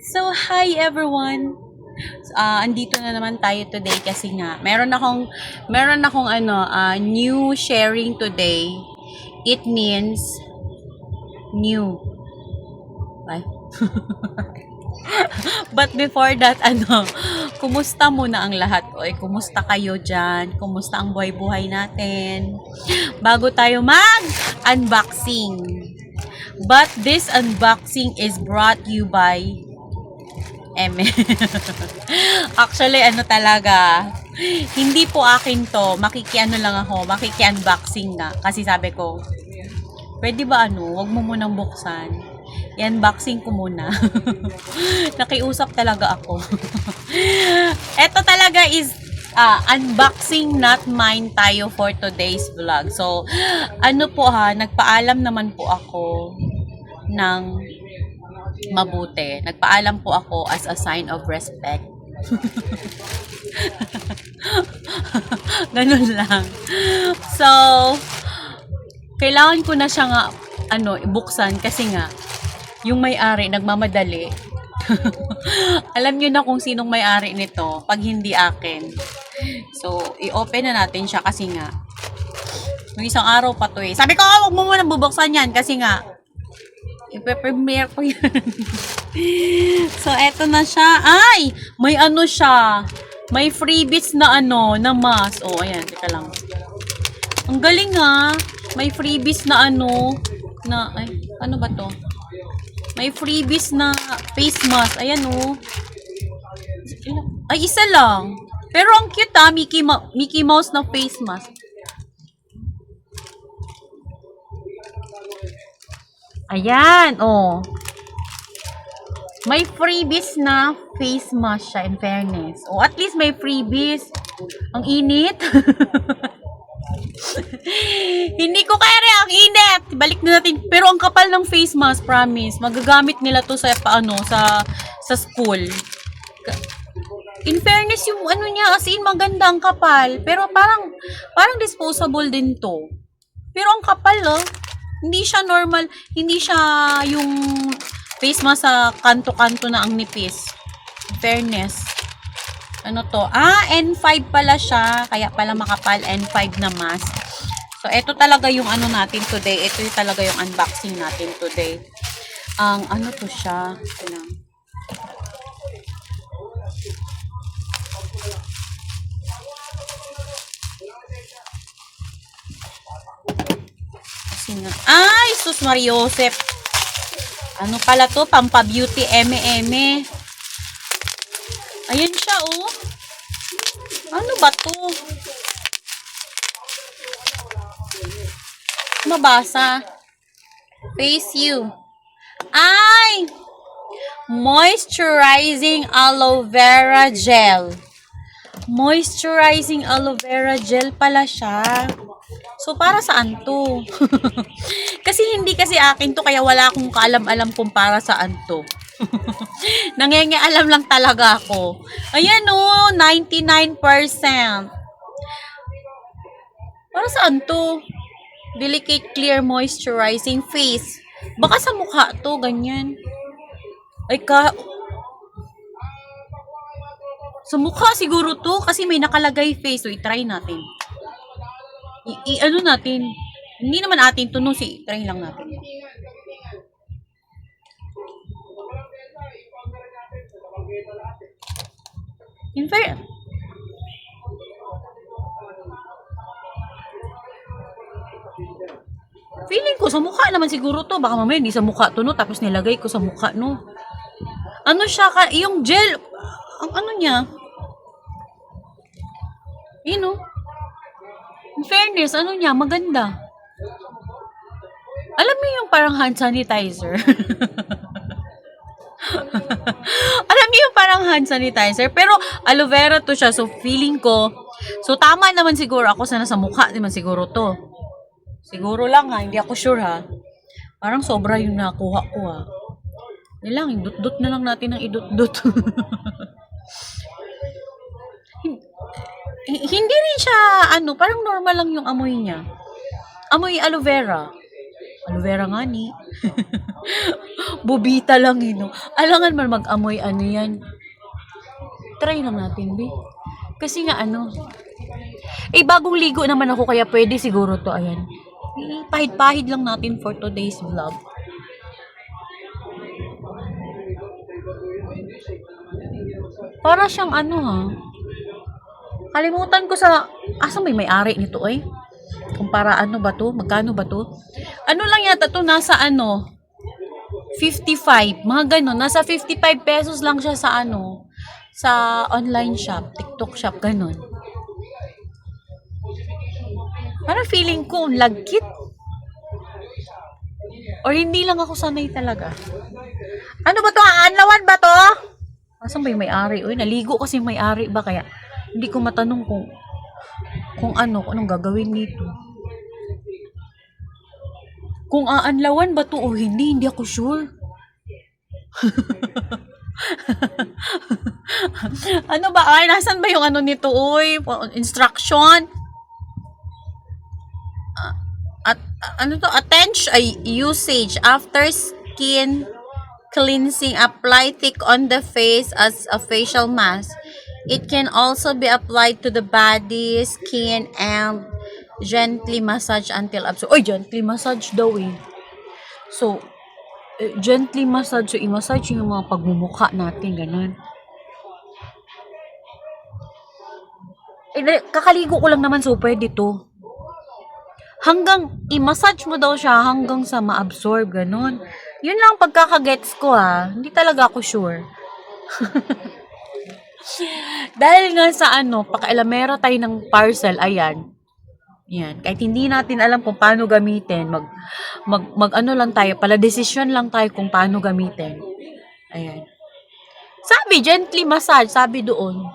Hi everyone. Andito na naman tayo today kasi nga meron akong new sharing today. It means new. Ay. But before that, kumusta muna ang lahat? Oy, kumusta kayo dyan? Kumusta ang buhay-buhay natin? Bago tayo mag-unboxing. But this unboxing is brought you by Eme. Actually, talaga, hindi po akin to. Makiki-unboxing nga. Kasi sabi ko, pwede ba wag mo munang buksan. I-unboxing ko muna. Nakiusap talaga ako. Ito talaga is unboxing not mine tayo for today's vlog. So, nagpaalam naman po ako ng mabuti. Nagpaalam po ako as a sign of respect. Ganun lang. So, kailangan ko na siya nga ibuksan kasi nga yung may-ari nagmamadali. Alam niyo na kung sinong may-ari nito pag hindi akin. So, i-open na natin siya kasi nga yung isang araw pa to eh. Sabi ko, wag mo muna bubuksan yan kasi nga i-premiere ko yan. So, eto na siya. Ay! May siya. May freebies na na mask. Oh, ayan. Teka lang. Ang galing May freebies na ay, ano ba to? May freebies na face mask. Ayan Ay, isa lang. Pero ang cute Mickey Mouse na face mask. Ayan, May freebies na face mask siya, in fairness. At least may freebies. Ang init. Hindi ko kaya rin, ang init. Balik na natin. Pero ang kapal ng face mask, promise. Magagamit nila to sa sa school. In fairness, yung niya, as in, maganda ang kapal. Pero parang disposable din to. Pero ang kapal, hindi siya normal, hindi siya yung face mask sa kanto-kanto na ang nipis. Fairness. Ano to? N5 pala siya. Kaya pala makapal, N5 na mask. So, ito talaga yung natin today. Ito yung talaga yung unboxing natin today. Ang to siya? Ay, sus Mariosep. Ano pala to? Pampa-beauty eme-eme. Ayan siya, Ano ba to? Mabasa. Face you. Ay! Moisturizing aloe vera gel. Moisturizing aloe vera gel pala siya. So, para saan to? Kasi hindi kasi akin to, kaya wala akong kaalam-alam kung para saan to. Nangyayaalam lang talaga ako. Ayan 99%. Para saan to? Delicate clear moisturizing face. Baka sa mukha to, ganyan. Ay sa mukha siguro to, kasi may nakalagay face. So, i-try natin. Natin. Hindi naman atin to, try lang natin. In fair, feeling ko sa mukha naman siguro to. Baka mamaya hindi sa mukha to, tapos nilagay ko sa mukha, Ano siya, yung gel, ang niya, in fairness, niya, maganda. Alam mo yung parang hand sanitizer? Alam niyo yung parang hand sanitizer, pero aloe vera to siya, so feeling ko, so tama naman siguro ako sa nasa mukha naman siguro to. Siguro lang hindi ako sure Parang sobra yung nakuha ko Yan lang, idut-dut na lang natin ng idut-dut. Hindi rin siya, parang normal lang yung amoy niya. Amoy aloe vera. Aloe vera nga Bubita lang yun. No? Alangan man mag-amoy ano yan. Try lang natin, be. Kasi nga ano. Bagong ligo naman ako kaya pwede siguro to. Ayan. Pahid-pahid lang natin for today's vlog. Para siyang ano ha. Kalimutan ko sa... Asa may-ari nito eh? Kung para ano ba to? Magkano ba to? Ano lang yata to? Nasa ano? 55. Mga ganun. Nasa 55 pesos lang siya sa ano? Sa online shop. TikTok shop. Ganun. Parang feeling ko lagkit. Or hindi lang ako sanay talaga. Ano ba to? Anlawan ba to? Asan ba yung may-ari? Uy, naligo kasi yung may-ari ba kaya? Hindi ko matanong kung anong gagawin dito. Kung aanlawan ba to o hindi ako sure. Ano ba? Ay, nasan ba yung ano nito? Uy, instruction. At ano to? Attention, usage after skin cleansing, apply thick on the face as a facial mask. It can also be applied to the body, skin, and gently massage until absorb. Oy, gently massage daw eh. So, gently massage. So, i-massage yung mga pagmumukha natin. Ganun. Kakaligo ko lang naman so pwede to. Hanggang, i-massage mo daw siya hanggang sa ma-absorb. Ganun. Yun lang pagkakagets ko ha. Hindi talaga ako sure. Dahil nga sa ano, pakailamera tayo ng parcel, ayan. Yan. Kahit hindi natin alam kung paano gamitin, mag ano lang tayo, pala desisyon lang tayo kung paano gamitin. Ayan. Sabi, gently massage, sabi doon.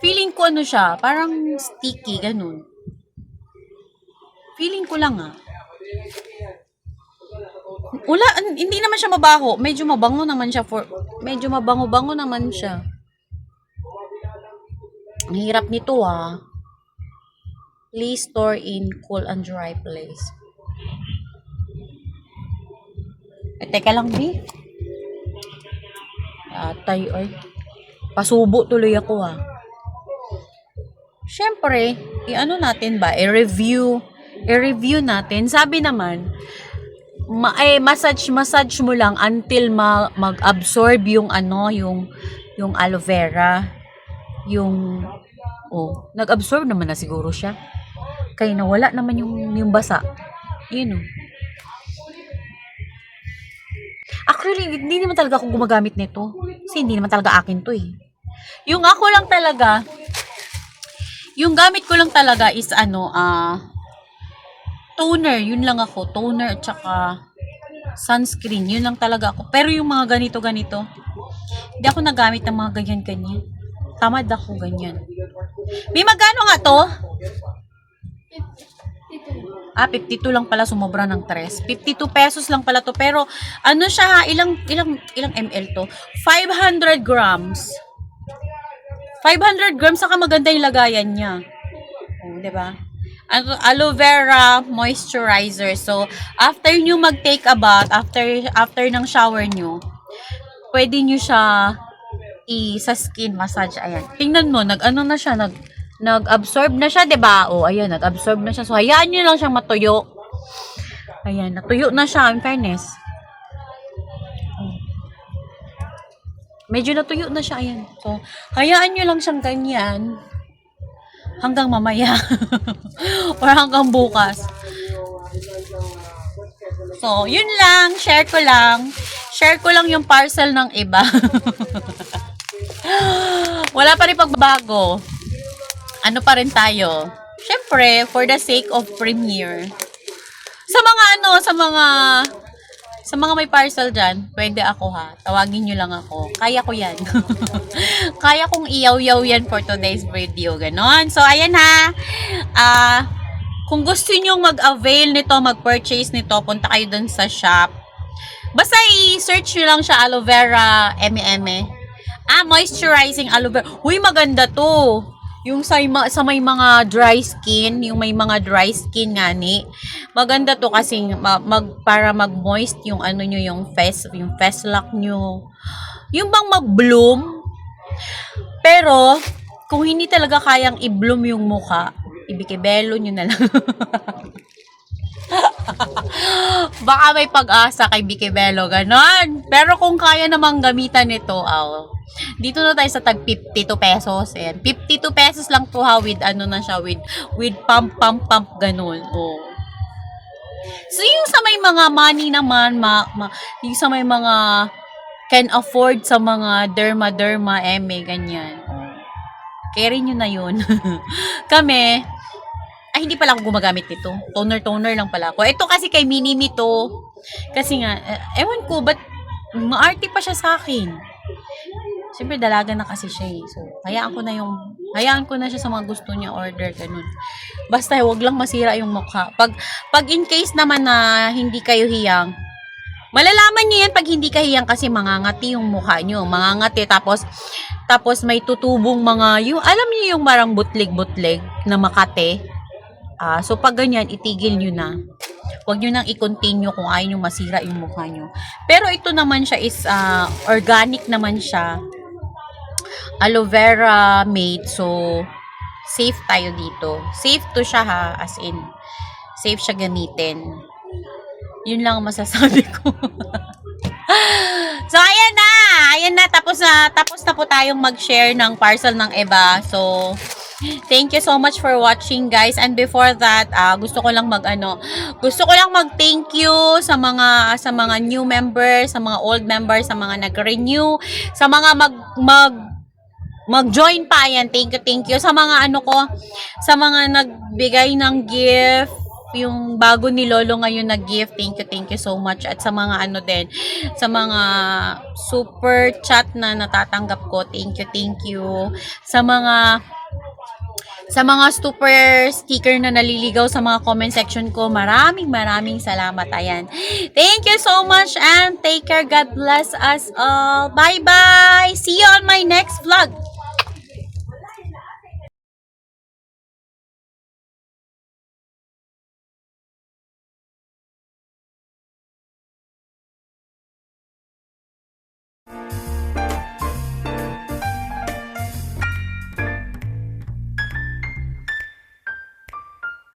Feeling ko siya, parang sticky, ganun. Feeling ko lang Wala, hindi naman siya mabaho. Medyo mabango naman siya medyo mabango-bango naman siya. Ang hirap nito Please store in cool and dry place. Teka lang, B. Atay, ay. Pasubo tuloy ako Siyempre, i-ano natin ba? I-review natin. Sabi naman, massage mo lang until mag-absorb yung yung aloe vera. Nag-absorb naman na siguro siya. Kaya nawala naman yung basa. Yun Actually, hindi naman talaga ako gumagamit nito. Kasi hindi naman talaga akin to Yung gamit ko lang talaga is toner, yun lang ako. Toner at saka sunscreen, yun lang talaga ako. Pero yung mga ganito, hindi ako nagamit ng mga ganyan. Tamad ako ganyan. May magkano nga to? 52 lang pala, sumobra ng 3. 52 pesos lang pala to. Pero, ano siya ilang ml to? 500 grams. 500 grams, saka maganda yung lagayan niya. Diba? Aloe vera moisturizer. So, after nyo mag-take a bath, after ng shower nyo, pwede nyo siya sa skin massage. Ayan. Tingnan mo, nag-absorb na siya, diba? Ayan, nag-absorb na siya. So, hayaan nyo lang siyang matuyo. Ayan, natuyo na siya, in fairness. Medyo natuyo na siya, ayan. So, hayaan nyo lang siyang ganyan hanggang mamaya or hanggang bukas. So, yun lang. Share ko lang yung parcel ng iba. Wala pa rin pagbabago. Ano pa rin tayo? Syempre, for the sake of premiere. Sa mga may parcel dyan, pwede ako tawagin nyo lang ako. Kaya ko yan. Kaya kong iyaw-yaw yan for today's video. Ganon. So, ayan kung gusto nyo mag-avail nito, mag-purchase nito, punta kayo dun sa shop. Basta i-search nyo lang siya, aloe vera, moisturizing aloe vera. Uy, maganda to. Yung sa may mga dry skin, yung may mga dry skin nga ni. Maganda to kasi para mag-moist yung ano nyo, yung face lock nyo. Yung bang mag-bloom. Pero, kung hindi talaga kayang i-bloom yung mukha, ibikibelo nyo na lang. Baka may pag-asa kay Bikibelo, ganon. Pero kung kaya namang gamitan ito, dito na tayo sa tag 52 pesos. Ayan. 52 pesos lang to ha, with ano na siya, with pump, ganon. Oh. So, yung sa may mga money naman, yung sa may mga can afford sa mga derma, ganyan. Oh. Carry nyo na yun. Kami, hindi pala ako gumagamit nito. Toner lang pala ako. Ito kasi kay Minimi to. Kasi nga, ewan ko, ba't maarte pa siya sa akin. Siyempre, dalaga na kasi siya eh. So, hayaan ko na siya sa mga gusto niya order, ganun. Basta, wag lang masira yung mukha. Pag in case naman na hindi kayo hiyang, malalaman niyo yan pag hindi ka hiyang kasi mangangati yung mukha niyo. Mangangati, tapos may tutubong alam niyo yung marang butlig na makate. So, pag ganyan, itigil nyo na. Huwag nyo nang i-continue kung ayaw nyo masira yung mukha nyo. Pero ito naman siya is organic naman siya. Aloe vera made. So, safe tayo dito. Safe to siya ha. As in, safe siya gamitin. Yun lang ang masasabi ko. So, ayan na. Tapos na po tayong mag-share ng parcel ng iba. So, thank you so much for watching, guys. And before that, gusto ko lang mag-thank you sa mga new members, sa mga old members, sa mga nag-renew, sa mga mag-join pa yan. Thank you sa mga sa mga nagbigay ng gift, yung bago ni Lolo ngayon na gift. Thank you so much. At sa mga sa mga super chat na natatanggap ko, thank you. Sa mga super sticker na naliligaw sa mga comment section ko, maraming salamat. Ayan. Thank you so much and take care. God bless us all. Bye-bye. See you on my next vlog.